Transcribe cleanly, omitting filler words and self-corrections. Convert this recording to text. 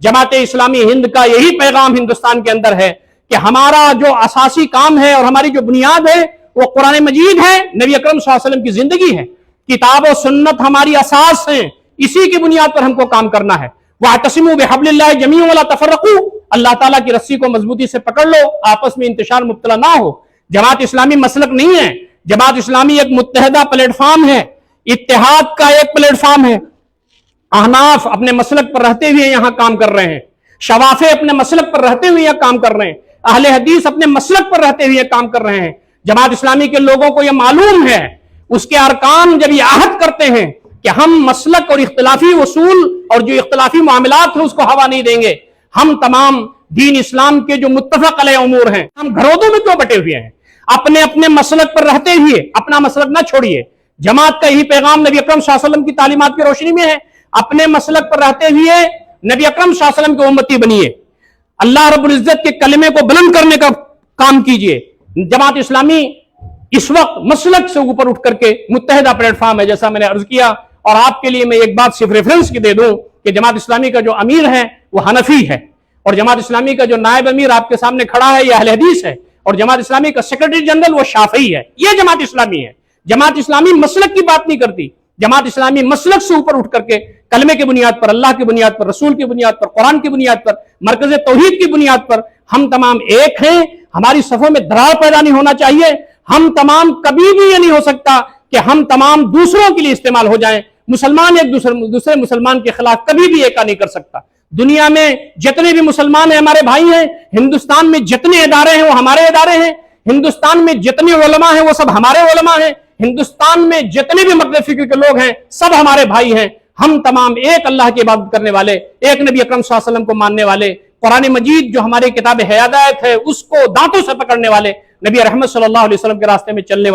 जमात इस्लामी हिंद का यही पैगाम हिंदुस्तान के अंदर है कि हमारा जो असासी काम है और हमारी जो बुनियाद है वो कुरान मजीद है, नबी अकरम सल्लल्लाहु अलैहि वसल्लम की जिंदगी है। किताब और सुन्नत हमारी असास है, इसी की बुनियाद पर हमको काम करना है। वातसिमू बिहब्लिल्लाहि जमीअन वला तफर्रकू, अल्लाह ताला की रस्सी को मजबूती से पकड़ लो, आपस में इंतशार मुब्तला ना हो। जमात इस्लामी मसलक नहीं है, जमात इस्लामी एक मुत्तहदा प्लेटफॉर्म है, इत्तेहाद का एक प्लेटफॉर्म है। अहनाफ अपने मसलक पर रहते हुए यहां काम कर रहे हैं, शवाफे अपने मसलक पर रहते हुए यहां काम कर रहे हैं, अहले हदीस अपने मसलक पर रहते हुए काम कर रहे हैं। जमात इस्लामी के लोगों को यह मालूम है, उसके अरकान जब ये आहद करते हैं कि हम मसलक और इख्तिलाफी उसूल और जो इख्तिलाफी मामलात है उसको हवा नहीं देंगे, हम तमाम दीन इस्लाम के जो मुत्तफक अलैह उमूर हैं, हम घरों में क्यों बटे हुए हैं? अपने अपने मसलक पर रहते हुए अपना मसलक ना छोड़िए। जमात का यही पैगाम नबी अकरम सल्लल्लाहु अलैहि वसल्लम की तालीमात की रोशनी में है। अपने मसलक पर रहते हुए नबी अकरम सल्लल्लाहु अलैहि वसल्लम के उम्मती बनिए, अल्लाह रब्बुल इज्जत के कलमे को बुलंद करने का काम कीजिए। जमात इस्लामी इस वक्त मसलक से ऊपर उठ करके मुत्तहिदा प्लेटफॉर्म है, जैसा मैंने अर्ज किया। और आपके लिए मैं एक बात सिर्फ रेफरेंस की दे दूं कि जमात इस्लामी का जो अमीर है वो हनफी है, और जमात इस्लामी का जो नायब अमीर आपके सामने खड़ा है यह अहले हदीस है, और जमात इस्लामी का सेक्रेटरी जनरल वो शाफई है। ये जमात इस्लामी है। जमात इस्लामी मसलक की बात नहीं करती, जमात इस्लामी मसलक से ऊपर उठ करके कलमे की बुनियाद पर, अल्लाह की बुनियाद पर, रसूल की बुनियाद पर, कुरान की बुनियाद पर, मरकज तौहीद की बुनियाद पर हम तमाम एक हैं। हमारी सफों में दरार पैदा नहीं होना चाहिए। हम तमाम कभी भी ये नहीं हो सकता कि हम तमाम दूसरों के लिए इस्तेमाल हो जाएं। मुसलमान एक दूसरे मुसलमान के खिलाफ कभी भी एका नहीं कर सकता। दुनिया में जितने भी मुसलमान हैं हमारे भाई हैं, हिंदुस्तान में जितने इदारे हैं वो हमारे इदारे हैं, हिंदुस्तान में जितने उलमा हैं वो सब हमारे उलमा हैं, हिंदुस्तान में जितने भी मक़्सद फ़िक्र के लोग हैं सब हमारे भाई हैं। हम तमाम एक अल्लाह की इबादत करने वाले, एक नबी अकरम सल्लल्लाहु अलैहि वसल्लम को मानने वाले, कुरान मजीद जो हमारे किताब हिदायत है उसको दांतों से पकड़ने वाले, नबी रहमत सल्लल्लाहु अलैहि वसल्लम के रास्ते में चलने वाले।